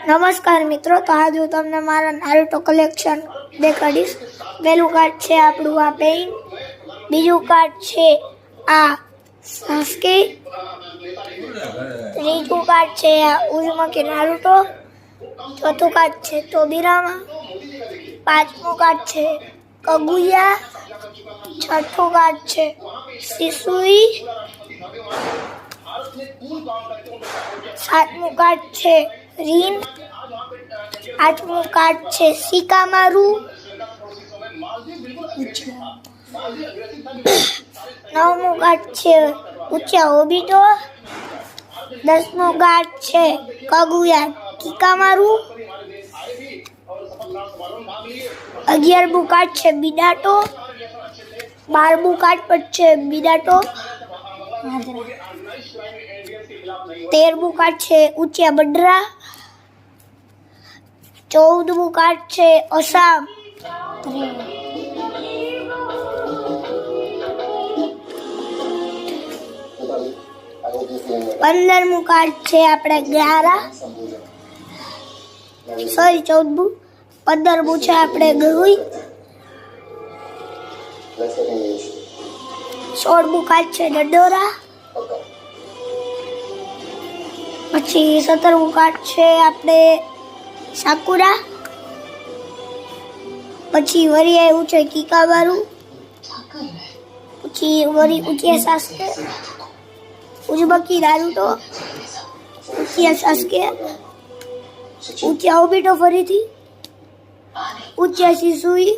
નમસ્કાર મિત્રો, તો આજે હું તમને મારા નારુટો કલેક્શન દેખાડીશ। પહેલું કાર્ડ છે આપણું આ પેઇન, બીજું કાર્ડ છે આ સાસ્કે, ત્રીજું કાર્ડ છે આ ઉઝુમાકી નારુટો, ચોથું કાર્ડ છે તોબીરામા, પાંચમું કાર્ડ છે કગુયા, છઠ્ઠું કાર્ડ છે સિસુઈ, સાતમું કાર્ડ છે રીન, આઠમું કાર્ડ છે સિકામારુ, નવમું કાર્ડ છે ઉચા ઓબીટો, દસમું કાર્ડ છે કગુયા કિકામારુ, 11મું કાર્ડ છે બીડાટો, 12મું કાર્ડ પર છે બીડાટો, 13મું કાર્ડ છે ઉચિયા બડરા, 14મું કાર્ડ છે અસામ, 15મું કાર્ડ છે આપણે ગારા, 15મું છે આપણે ગરુઈ, 16મું કાર્ડ છે ડડોરા, પછી 17મું કાર્ડ છે આપણે સાકુરા, પછી વરી આવ્યું છે કિકામારુ, પછી વરી ઉચિયા સાસ્કે, ઉઝુમાકી નારુટો, ઉચિયા સાસ્કે, ઉચિયા ઓબીટો, ફરીથી ઉચિયા સિસુઈ,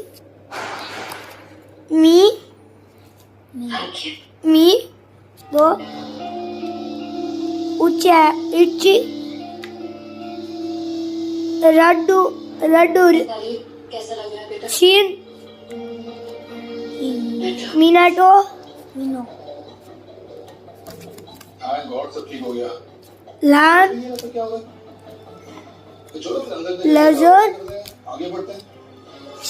મી દો ઉચિયા ઇચી, રડુ શીન, मीनाटो, लान, लजर,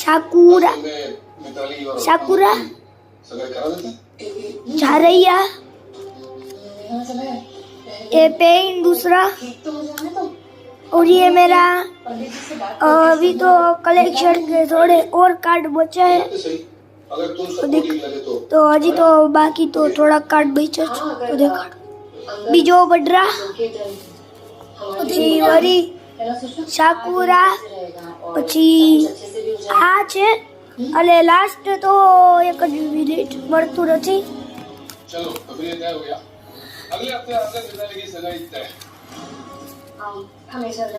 साकुरा, झारैया, ये पेन दूसरा। और ये मेरा अभी तो कलेक्शन के थोड़े और कार्ड बचे हैं, तो हजी तो बाकी तो थोड़ा कार्ड बचे तो देखा बीजो बडरा, પછી વરી સાકુરા, પછી આ છે અને લાસ્ટ તો એક જ મિનિટ મળતું નથી। चलो अभी ये तय हो गया, अगले हफ्ते आपका की सगाई तय।